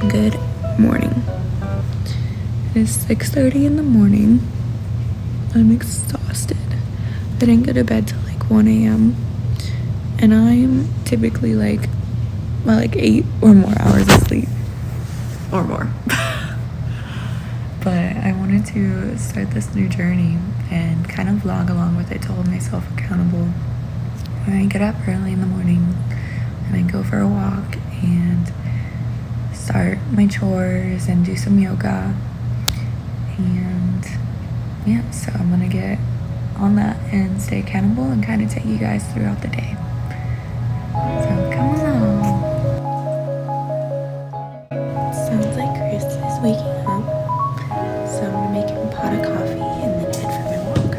Good morning. It is 6:30 in the morning. I'm exhausted. I didn't go to bed till like 1 a.m. and I'm typically like 8 or more hours of sleep or more. But I wanted to start this new journey and kind of vlog along with it to hold myself accountable. When I get up early in the morning and I go for a walk and start my chores and do some yoga, and yeah, so I'm gonna get on that and stay accountable and kind of take you guys throughout the day. So come along. Sounds like Chris is waking up, so I'm gonna make him a pot of coffee and then head for my walk.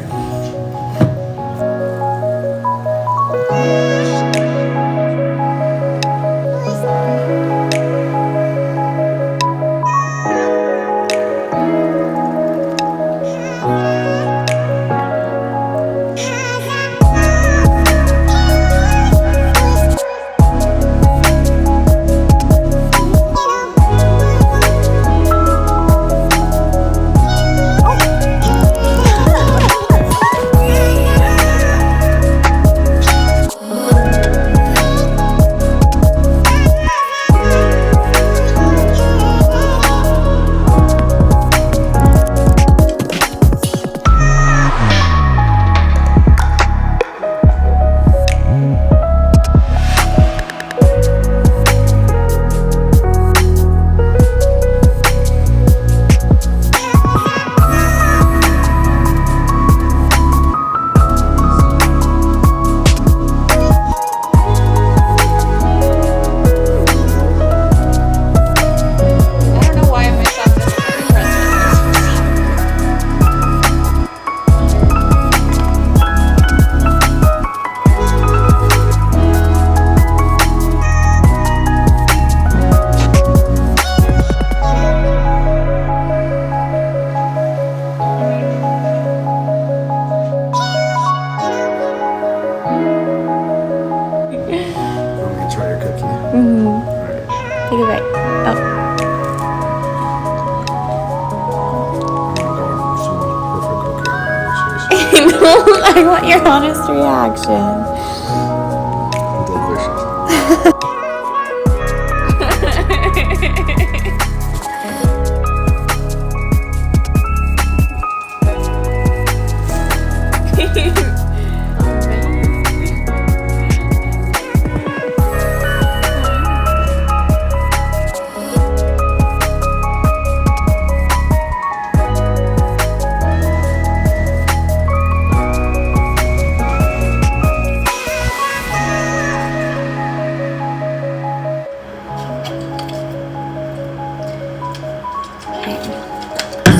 Take it back. Oh. I want your honest reaction.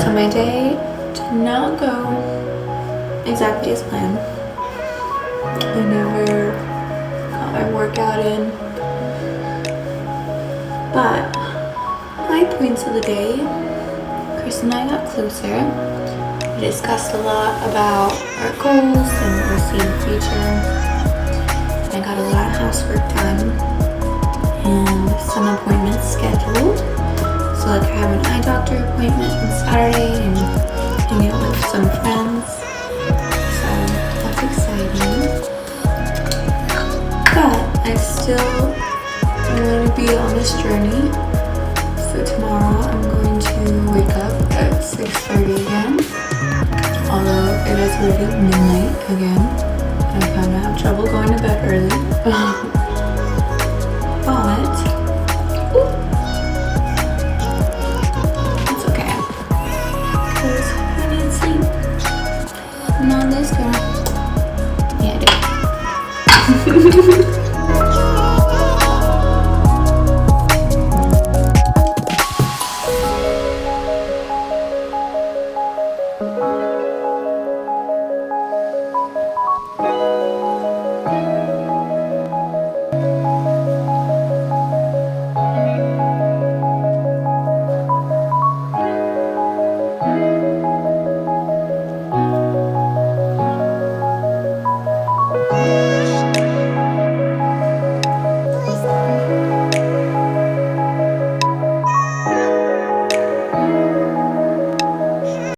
So my day did not go exactly as planned. I never got my workout in. But high points of the day, Chris and I got closer. We discussed a lot about our goals and what we'll see in the future. I got a lot of housework done and some appointments scheduled. So like I have an eye doctor appointment on Saturday and hang out with some friends. So that's exciting. But I still want to be on this journey. So tomorrow I'm going to wake up at 6:30 again. Although it is already midnight again. I kind of have trouble going to bed early. But not this girl. Yeah, I do.